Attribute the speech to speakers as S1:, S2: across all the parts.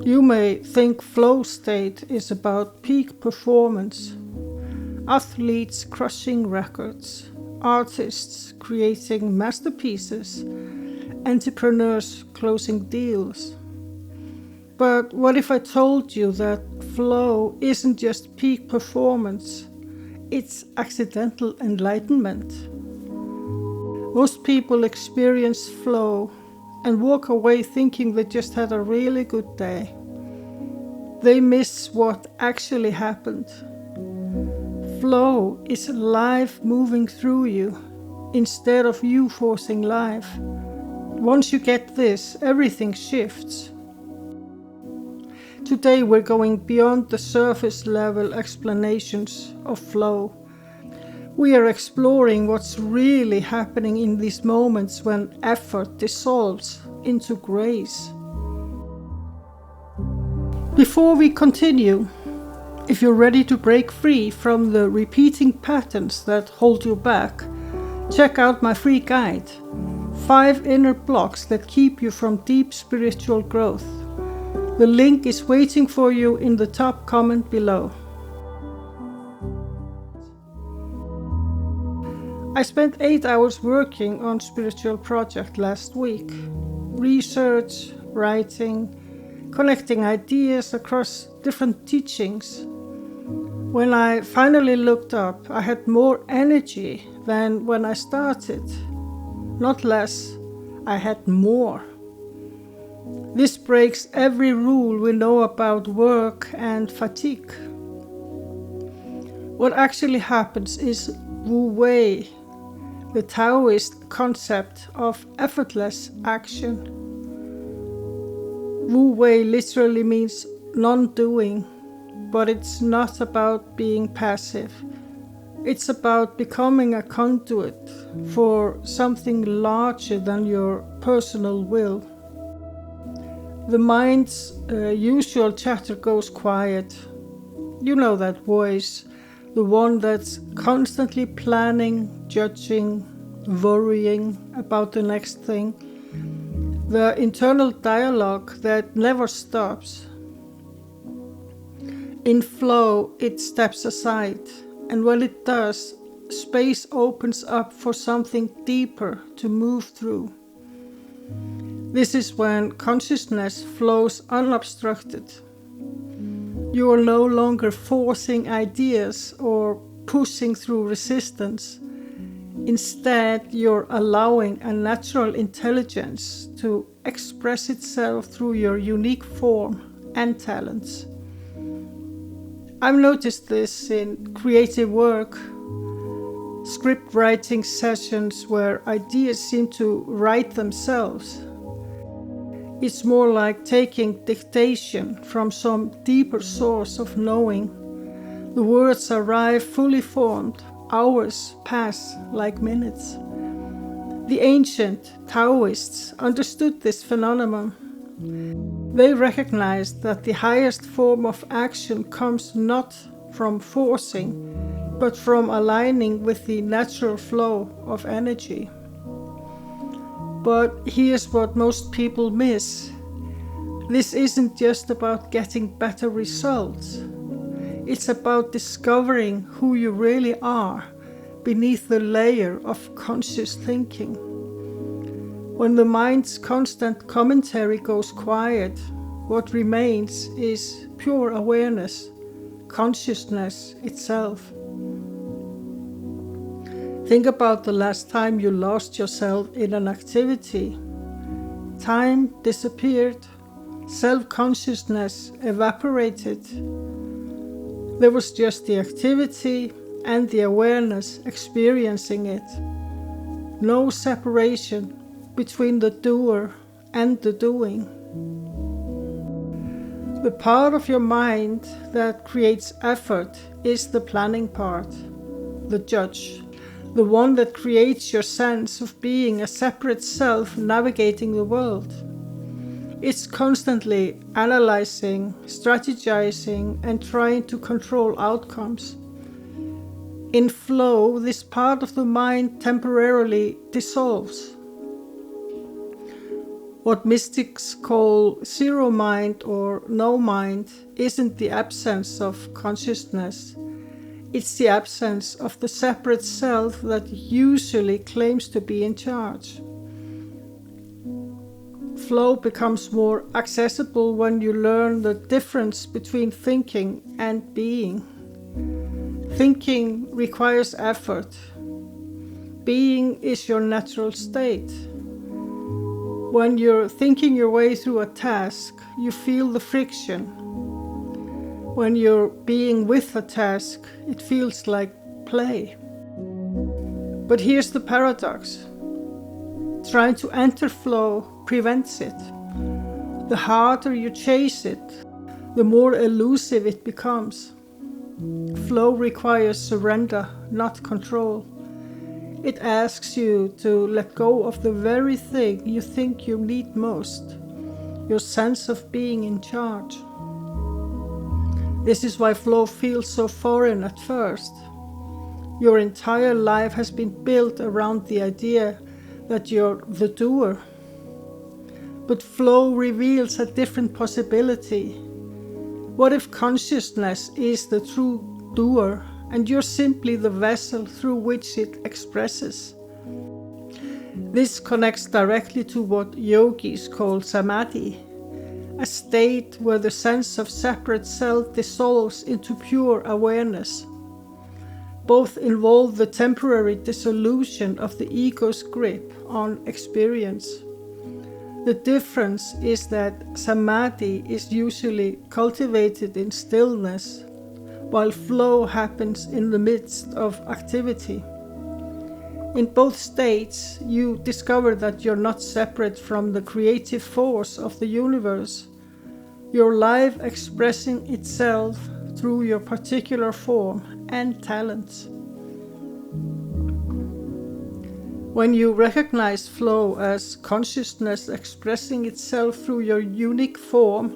S1: You may think flow state is about peak performance, athletes crushing records, artists creating masterpieces, entrepreneurs closing deals. But what if I told you that flow isn't just peak performance, it's accidental enlightenment? Most people experience flow and walk away thinking they just had a really good day. They miss what actually happened. Flow is life moving through you instead of you forcing life. Once you get this, everything shifts. Today we're going beyond the surface level explanations of flow. We are exploring what's really happening in these moments when effort dissolves into grace. Before we continue, if you're ready to break free from the repeating patterns that hold you back, check out my free guide, 5 Inner Blocks That Keep You from Deep Spiritual Growth. The link is waiting for you in the top comment below. I spent 8 hours working on spiritual project last week. Research, writing, connecting ideas across different teachings. When I finally looked up, I had more energy than when I started. Not less, I had more. This breaks every rule we know about work and fatigue. What actually happens is Wu Wei, the Taoist concept of effortless action. Wu Wei literally means non-doing, but it's not about being passive. It's about becoming a conduit for something larger than your personal will. The mind's usual chatter goes quiet. You know that voice, the one that's constantly planning, judging, worrying about the next thing. The internal dialogue that never stops. In flow, it steps aside, and when it does, space opens up for something deeper to move through. This is when consciousness flows unobstructed. You are no longer forcing ideas or pushing through resistance. Instead, you're allowing a natural intelligence to express itself through your unique form and talents. I've noticed this in creative work, script writing sessions where ideas seem to write themselves. It's more like taking dictation from some deeper source of knowing. The words arrive fully formed, hours pass like minutes. The ancient Taoists understood this phenomenon. They recognized that the highest form of action comes not from forcing, but from aligning with the natural flow of energy. But here's what most people miss. This isn't just about getting better results. It's about discovering who you really are beneath the layer of conscious thinking. When the mind's constant commentary goes quiet, what remains is pure awareness, consciousness itself. Think about the last time you lost yourself in an activity. Time disappeared, self-consciousness evaporated. There was just the activity and the awareness experiencing it. No separation between the doer and the doing. The part of your mind that creates effort is the planning part, the judge. The one that creates your sense of being a separate self navigating the world. It's constantly analyzing, strategizing, and trying to control outcomes. In flow, this part of the mind temporarily dissolves. What mystics call zero mind or no mind isn't the absence of consciousness. It's the absence of the separate self that usually claims to be in charge. Flow becomes more accessible when you learn the difference between thinking and being. Thinking requires effort. Being is your natural state. When you're thinking your way through a task, you feel the friction. When you're being with a task, it feels like play. But here's the paradox. Trying to enter flow prevents it. The harder you chase it, the more elusive it becomes. Flow requires surrender, not control. It asks you to let go of the very thing you think you need most, your sense of being in charge. This is why flow feels so foreign at first. Your entire life has been built around the idea that you're the doer. But flow reveals a different possibility. What if consciousness is the true doer and you're simply the vessel through which it expresses? This connects directly to what yogis call samadhi, a state where the sense of separate self dissolves into pure awareness. Both involve the temporary dissolution of the ego's grip on experience. The difference is that samadhi is usually cultivated in stillness, while flow happens in the midst of activity. In both states, you discover that you're not separate from the creative force of the universe. Your life expressing itself through your particular form and talents. When you recognize flow as consciousness expressing itself through your unique form,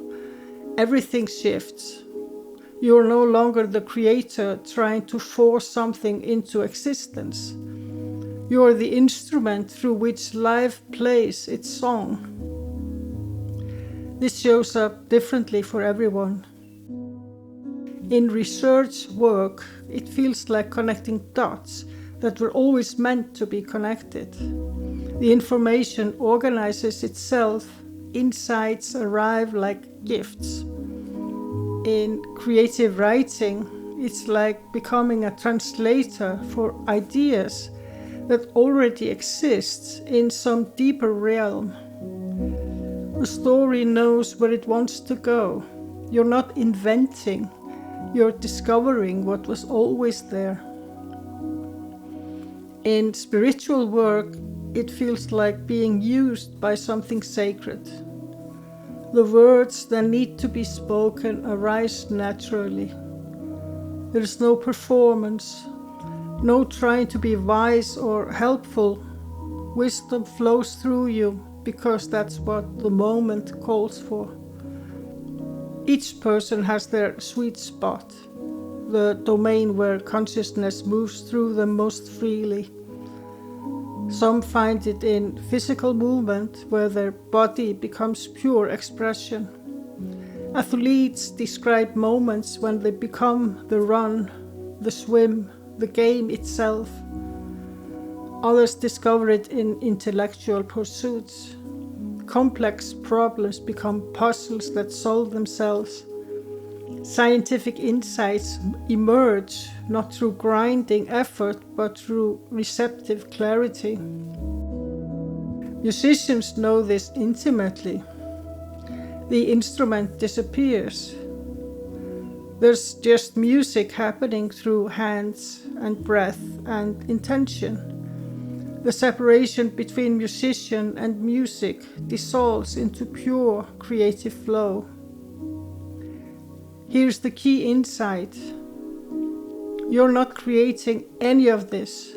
S1: everything shifts. You're no longer the creator trying to force something into existence. You're the instrument through which life plays its song. This shows up differently for everyone. In research work, it feels like connecting dots that were always meant to be connected. The information organizes itself, insights arrive like gifts. In creative writing, it's like becoming a translator for ideas that already exists in some deeper realm. The story knows where it wants to go. You're not inventing, you're discovering what was always there. In spiritual work, it feels like being used by something sacred. The words that need to be spoken arise naturally. There is no performance, no trying to be wise or helpful. Wisdom flows through you because that's what the moment calls for. Each person has their sweet spot, the domain where consciousness moves through them most freely. Some find it in physical movement, where their body becomes pure expression. Athletes describe moments when they become the run, the swim, the game itself. Others discover it in intellectual pursuits. Complex problems become puzzles that solve themselves. Scientific insights emerge not through grinding effort, but through receptive clarity. Musicians know this intimately. The instrument disappears. There's just music happening through hands and breath and intention. The separation between musician and music dissolves into pure creative flow. Here's the key insight. You're not creating any of this.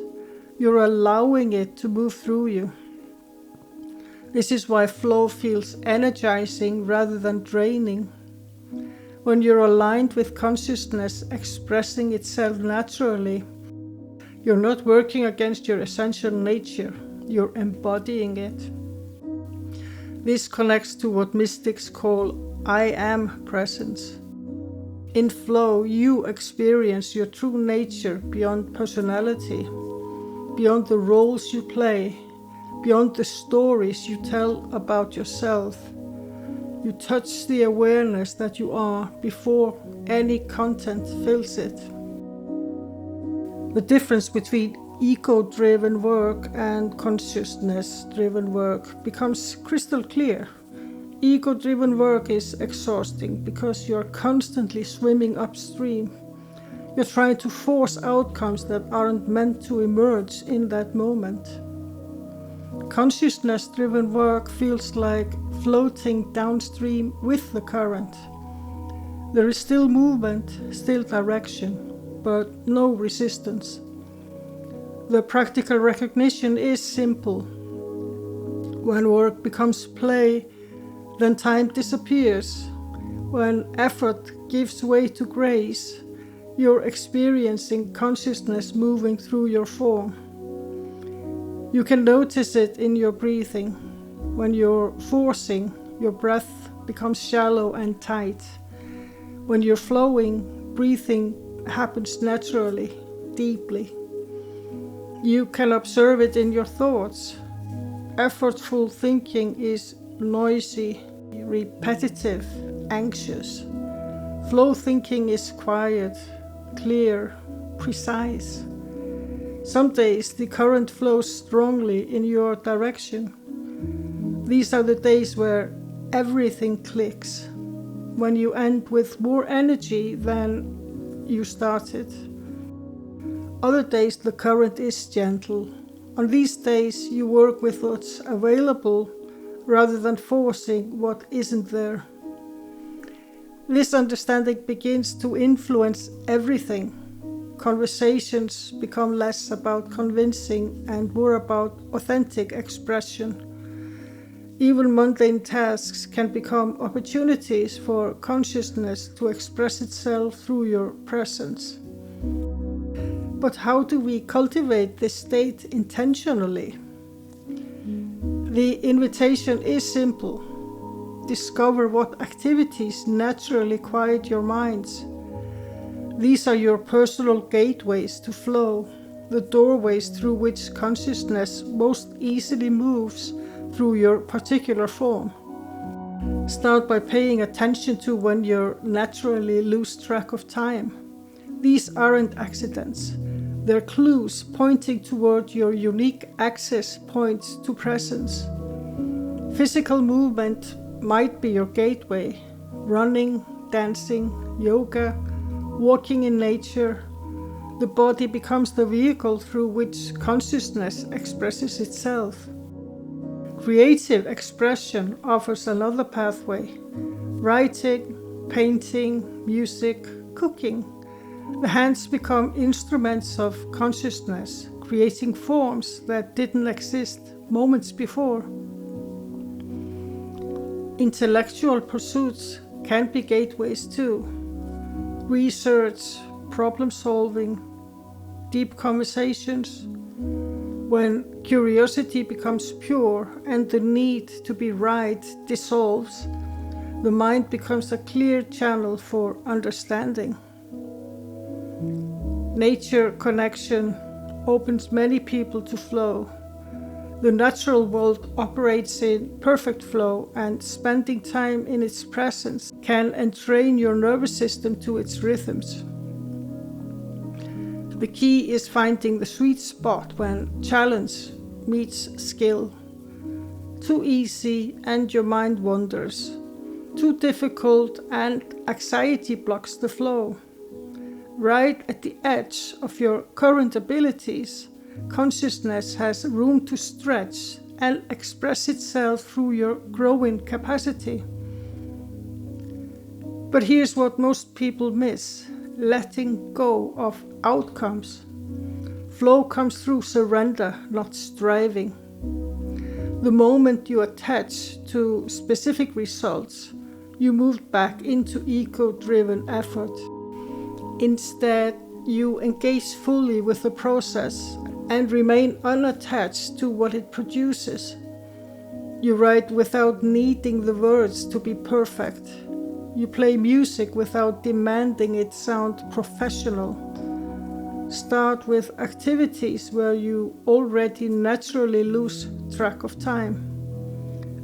S1: You're allowing it to move through you. This is why flow feels energizing rather than draining. When you're aligned with consciousness expressing itself naturally, you're not working against your essential nature, you're embodying it. This connects to what mystics call I am presence. In flow, you experience your true nature beyond personality, beyond the roles you play, beyond the stories you tell about yourself. You touch the awareness that you are before any content fills it. The difference between ego-driven work and consciousness-driven work becomes crystal clear. Ego-driven work is exhausting because you're constantly swimming upstream. You're trying to force outcomes that aren't meant to emerge in that moment. Consciousness-driven work feels like floating downstream with the current. There is still movement, still direction, but no resistance. The practical recognition is simple. When work becomes play, then time disappears. When effort gives way to grace, you're experiencing consciousness moving through your form. You can notice it in your breathing. When you're forcing, your breath becomes shallow and tight. When you're flowing, breathing happens naturally, deeply. You can observe it in your thoughts. Effortful thinking is noisy, repetitive, anxious. Flow thinking is quiet, clear, precise. Some days the current flows strongly in your direction. These are the days where everything clicks, when you end with more energy than you started. Other days the current is gentle. On these days you work with what's available rather than forcing what isn't there. This understanding begins to influence everything. Conversations become less about convincing and more about authentic expression. Even mundane tasks can become opportunities for consciousness to express itself through your presence. But how do we cultivate this state intentionally? The invitation is simple. Discover what activities naturally quiet your minds. These are your personal gateways to flow, the doorways through which consciousness most easily moves through your particular form. Start by paying attention to when you naturally lose track of time. These aren't accidents. They're clues pointing toward your unique access points to presence. Physical movement might be your gateway. Running, dancing, yoga, walking in nature. The body becomes the vehicle through which consciousness expresses itself. Creative expression offers another pathway. Writing, painting, music, cooking. The hands become instruments of consciousness, creating forms that didn't exist moments before. Intellectual pursuits can be gateways too. Research, problem solving, deep conversations. When curiosity becomes pure and the need to be right dissolves, the mind becomes a clear channel for understanding. Nature connection opens many people to flow. The natural world operates in perfect flow, and spending time in its presence can entrain your nervous system to its rhythms. The key is finding the sweet spot when challenge meets skill. Too easy and your mind wanders. Too difficult and anxiety blocks the flow. Right at the edge of your current abilities, consciousness has room to stretch and express itself through your growing capacity. But here's what most people miss: letting go of outcomes. Flow comes through surrender, not striving. The moment you attach to specific results, you move back into ego-driven effort. Instead, you engage fully with the process and remain unattached to what it produces. You write without needing the words to be perfect. You play music without demanding it sound professional. Start with activities where you already naturally lose track of time.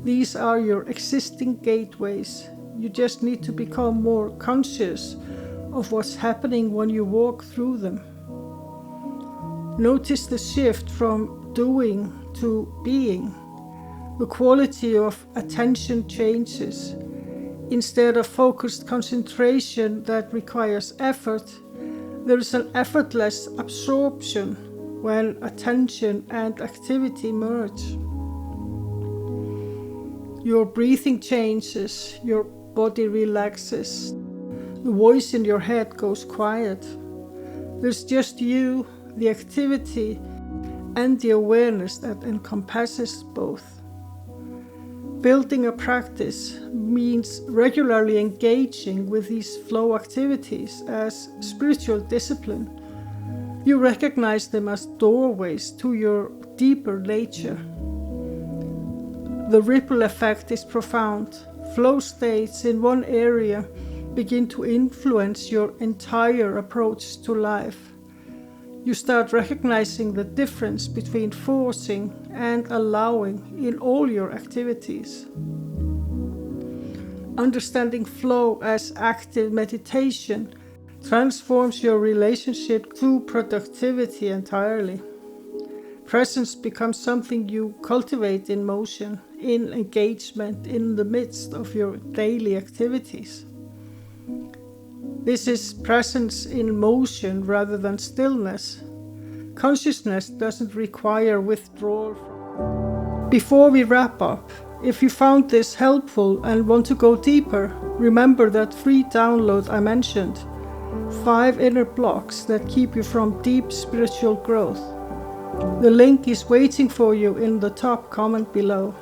S1: These are your existing gateways. You just need to become more conscious of what's happening when you walk through them. Notice the shift from doing to being. The quality of attention changes. Instead of focused concentration that requires effort, there is an effortless absorption when attention and activity merge. Your breathing changes, your body relaxes, the voice in your head goes quiet. There's just you, the activity, and the awareness that encompasses both. Building a practice means regularly engaging with these flow activities as spiritual discipline. You recognize them as doorways to your deeper nature. The ripple effect is profound. Flow states in one area begin to influence your entire approach to life. You start recognizing the difference between forcing and allowing in all your activities. Understanding flow as active meditation transforms your relationship to productivity entirely. Presence becomes something you cultivate in motion, in engagement, in the midst of your daily activities. This is presence in motion rather than stillness. Consciousness doesn't require withdrawal. Before we wrap up, if you found this helpful and want to go deeper, remember that free download I mentioned, 5 inner blocks that keep you from deep spiritual growth. The link is waiting for you in the top comment below.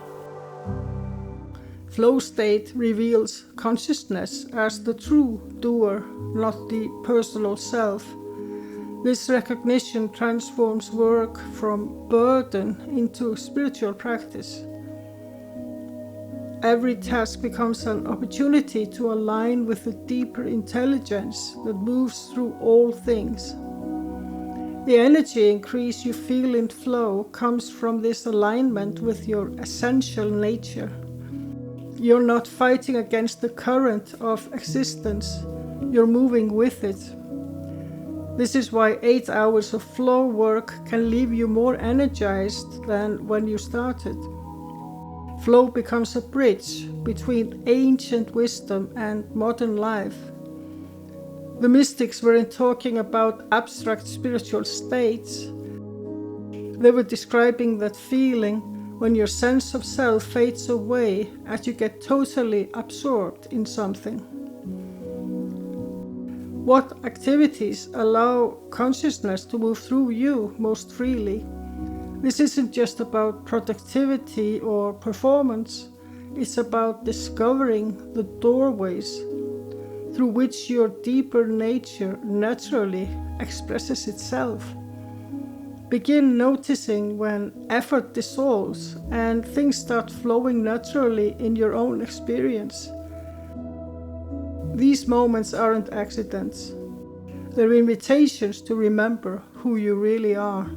S1: Flow state reveals consciousness as the true doer, not the personal self. This recognition transforms work from burden into spiritual practice. Every task becomes an opportunity to align with the deeper intelligence that moves through all things. The energy increase you feel in flow comes from this alignment with your essential nature. You're not fighting against the current of existence, you're moving with it. This is why 8 hours of flow work can leave you more energized than when you started. Flow becomes a bridge between ancient wisdom and modern life. The mystics weren't talking about abstract spiritual states. They were describing that feeling when your sense of self fades away as you get totally absorbed in something. What activities allow consciousness to move through you most freely? This isn't just about productivity or performance. It's about discovering the doorways through which your deeper nature naturally expresses itself. Begin noticing when effort dissolves and things start flowing naturally in your own experience. These moments aren't accidents. They're invitations to remember who you really are.